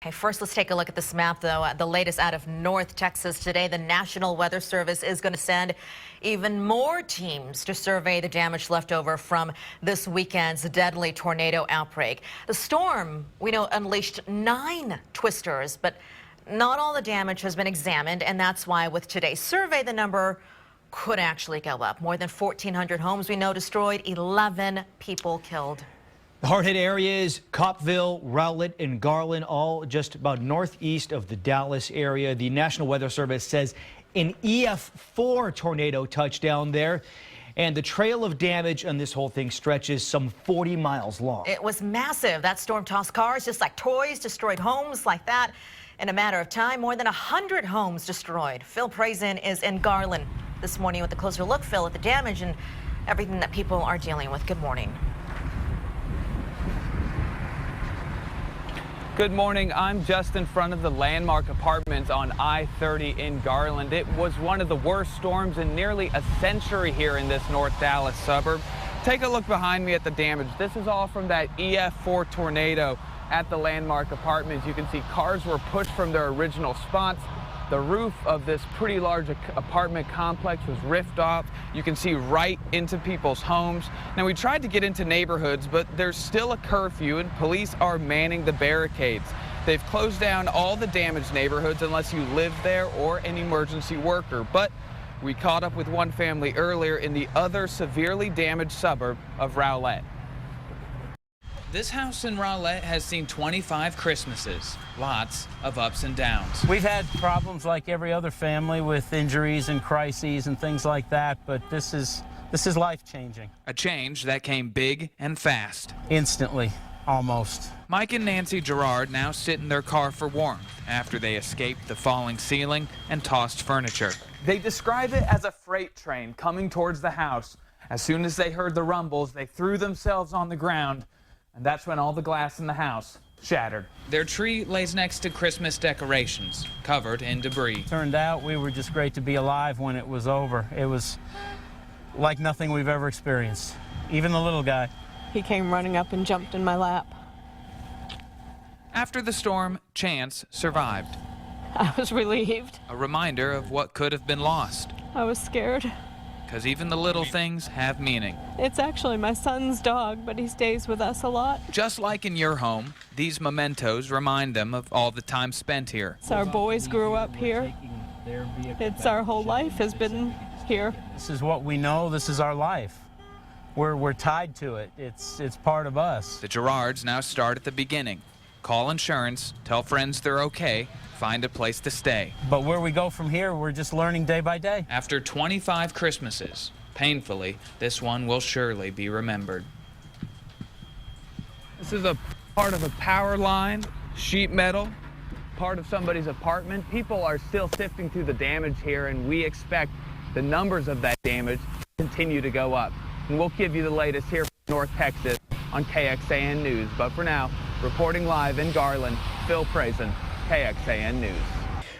Okay, first, let's take a look at this map, though. The latest out of North Texas today. The National Weather Service is going to send even more teams to survey the damage left over from this weekend's deadly tornado outbreak. The storm, we know, unleashed 9 twisters, but not all the damage has been examined, and that's why with today's survey, the number could actually go up. More than 1,400 homes we know destroyed, 11 people killed. The hard-hit areas, Coppville, Rowlett, and Garland, all just about northeast of the Dallas area. The National Weather Service says an EF4 tornado touched down there, and the trail of damage on this whole thing stretches some 40 miles long. It was massive. That storm tossed cars just like toys, destroyed homes like that. In a matter of time, more than 100 homes destroyed. Phil Prazen is in Garland this morning with a closer look, Phil, at the damage and everything that people are dealing with. Good morning. Good morning. I'm just in front of the Landmark Apartments on I-30 in Garland. It was one of the worst storms in nearly a century here in this North Dallas suburb. Take a look behind me at the damage. This is all from that EF4 tornado at the Landmark Apartments. You can see cars were pushed from their original spots. The roof of this pretty large apartment complex was ripped off. You can see right into people's homes. Now, we tried to get into neighborhoods, but there's still a curfew and police are manning the barricades. They've closed down all the damaged neighborhoods unless you live there or an emergency worker. But we caught up with one family earlier in the other severely damaged suburb of Rowlett. This house in Rowlett has seen 25 Christmases, lots of ups and downs. We've had problems like every other family with injuries and crises and things like that, but this is life-changing. A change that came big and fast. Instantly, almost. Mike and Nancy Gerard now sit in their car for warmth after they escaped the falling ceiling and tossed furniture. They describe it as a freight train coming towards the house. As soon as they heard the rumbles, they threw themselves on the ground. And that's when all the glass in the house shattered. Their tree lays next to Christmas decorations, covered in debris. Turned out we were just great to be alive when it was over. It was like nothing we've ever experienced, even the little guy. He came running up and jumped in my lap. After the storm, Chance survived. I was relieved. A reminder of what could have been lost. I was scared. Because even the little things have meaning. It's actually my son's dog, but he stays with us a lot. Just like in your home, these mementos remind them of all the time spent here. So our boys grew up here. It's our whole life has been here. This is what we know. This is our life. We're tied to it. It's part of us. The Gerards now start at the beginning. Call insurance, tell friends they're okay, find a place to stay. But where we go from here, we're just learning day by day. After 25 Christmases, painfully, this one will surely be remembered. This is a part of a power line, sheet metal, part of somebody's apartment. People are still sifting through the damage here, and we expect the numbers of that damage to continue to go up. And we'll give you the latest here from North Texas on KXAN News. But for now, reporting live in Garland, Phil Prazen, KXAN News.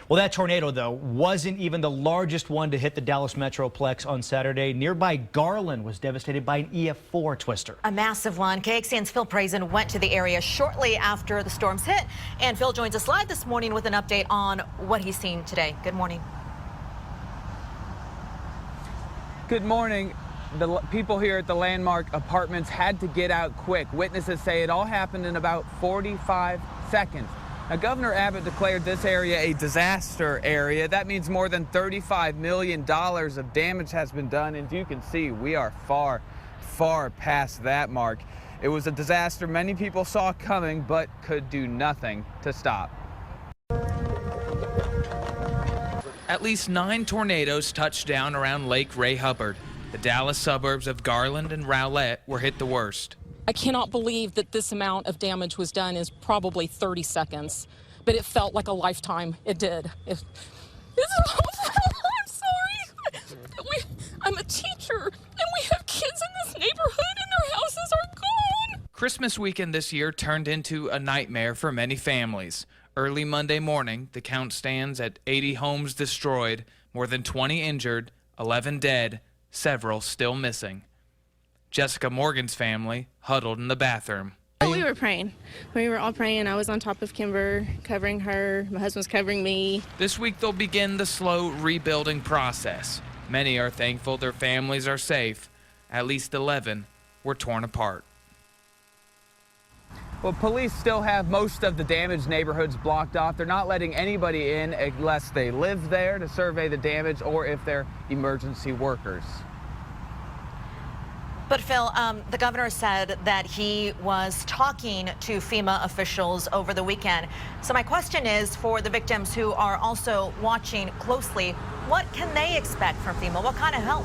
Well, that tornado, though, wasn't even the largest one to hit the Dallas Metroplex on Saturday. Nearby Garland was devastated by an EF4 twister. A massive one. KXAN's Phil Prazen went to the area shortly after the storms hit. And Phil joins us live this morning with an update on what he's seen today. Good morning. Good morning. The people here at the Landmark Apartments had to get out quick. Witnesses say it all happened in about 45 seconds. Now, Governor Abbott declared this area a disaster area. That means more than $35 million of damage has been done, and you can see we are far, far past that mark. It was a disaster many people saw coming, but could do nothing to stop. At least 9 tornadoes touched down around Lake Ray Hubbard. The Dallas suburbs of Garland and Rowlett were hit the worst. I cannot believe that this amount of damage was done in probably 30 seconds, but it felt like a lifetime. It did. This is awful. I'm sorry. I'm a teacher, and we have kids in this neighborhood, and their houses are gone. Christmas weekend this year turned into a nightmare for many families. Early Monday morning, the count stands at 80 homes destroyed, more than 20 injured, 11 dead, several still missing. Jessica Morgan's family huddled in the bathroom Oh, we were praying. We were all praying. I was on top of Kimber, covering her. My husband's covering me. This week they'll begin the slow rebuilding process. Many are thankful their families are safe. At least 11 were torn apart. Well, police still have most of the damaged neighborhoods blocked off. They're not letting anybody in unless they live there to survey the damage or if they're emergency workers. But Phil, the governor said that he was talking to FEMA officials over the weekend. So my question is, for the victims who are also watching closely, what can they expect from FEMA? What kind of help?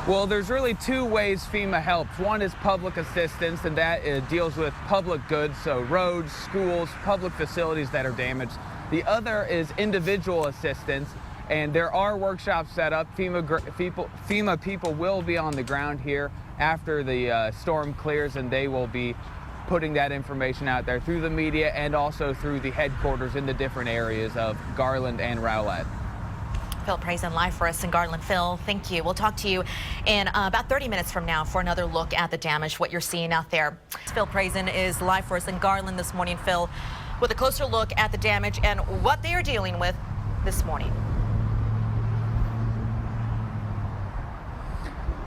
Well, there's really two ways FEMA helps. One is public assistance, and that deals with public goods, so roads, schools, public facilities that are damaged. The other is individual assistance, and there are workshops set up. FEMA people will be on the ground here after the storm clears, and they will be putting that information out there through the media and also through the headquarters in the different areas of Garland and Rowlett. Phil Prazen live for us in Garland. Phil, thank you. We'll talk to you in about 30 minutes from now for another look at the damage, what you're seeing out there. Phil Prazen is live for us in Garland this morning, Phil, with a closer look at the damage and what they are dealing with this morning.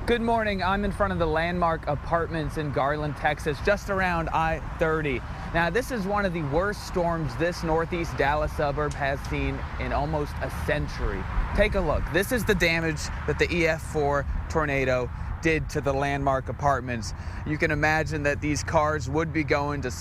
Good morning. I'm in front of the Landmark Apartments in Garland, Texas, just around I-30. Now, this is one of the worst storms this northeast Dallas suburb has seen in almost a century. Take a look. This is the damage that the EF4 tornado did to the Landmark Apartments. You can imagine that these cars would be going to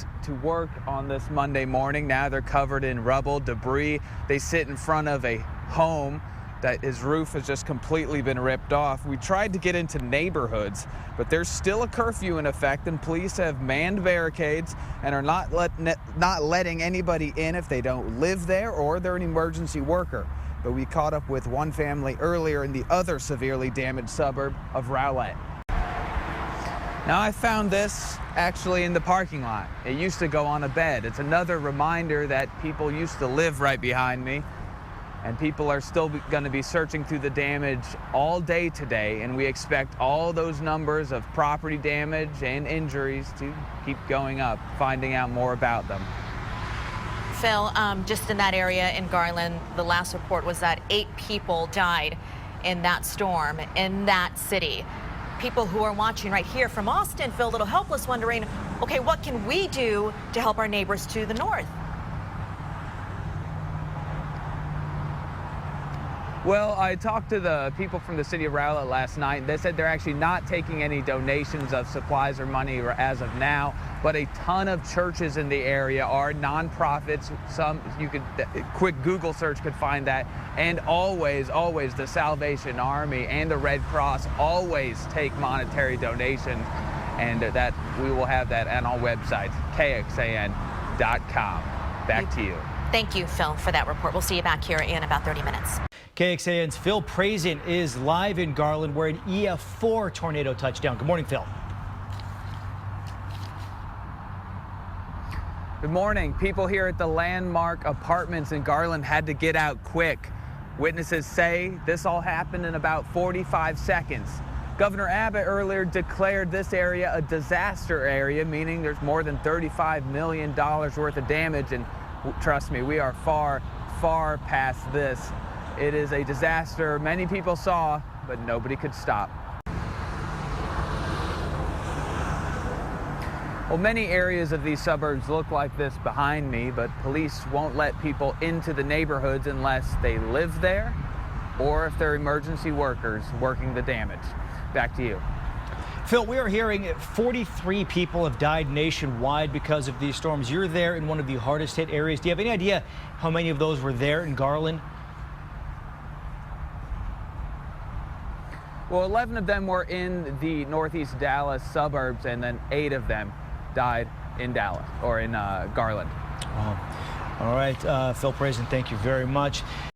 work on this Monday morning. Now they're covered in rubble, debris. They sit in front of a home that his roof has just completely been ripped off. We tried to get into neighborhoods, but there's still a curfew in effect, and police have manned barricades and are not letting anybody in if they don't live there or they're an emergency worker. But we caught up with one family earlier in the other severely damaged suburb of Rowlett. Now, I found this actually in the parking lot. It used to go on a bed. It's another reminder that people used to live right behind me. And people are still going to be searching through the damage all day today, and we expect all those numbers of property damage and injuries to keep going up, finding out more about them. Phil, just in that area in Garland, the last report was that 8 people died in that storm in that city. People who are watching right here from Austin feel a little helpless, wondering, okay, what can we do to help our neighbors to the north? Well, I talked to the people from the city of Rowlett last night. They said they're actually not taking any donations of supplies or money as of now, but a ton of churches in the area are nonprofits. Some, you could, quick Google search could find that. And always the Salvation Army and the Red Cross always take monetary donations. And that we will have that on our website, kxan.com. Back to you. Thank you, Phil, for that report. We'll see you back here in about 30 minutes. KXAN's Phil Prazen is live in Garland where an EF4 tornado touched down. Good morning, Phil. Good morning. People here at the Landmark Apartments in Garland had to get out quick. Witnesses say this all happened in about 45 seconds. Governor Abbott earlier declared this area a disaster area, meaning there's more than $35 million worth of damage, and trust me, we are far, far past this. It is a disaster many people saw, but nobody could stop. Well, many areas of these suburbs look like this behind me, but police won't let people into the neighborhoods unless they live there or if they're emergency workers working the damage. Back to you. Phil, we are hearing 43 people have died nationwide because of these storms. You're there in one of the hardest hit areas. Do you have any idea how many of those were there in Garland? Well, 11 of them were in the northeast Dallas suburbs, and then 8 of them died in Dallas or in Garland. Wow. All right, Phil Prazen, thank you very much.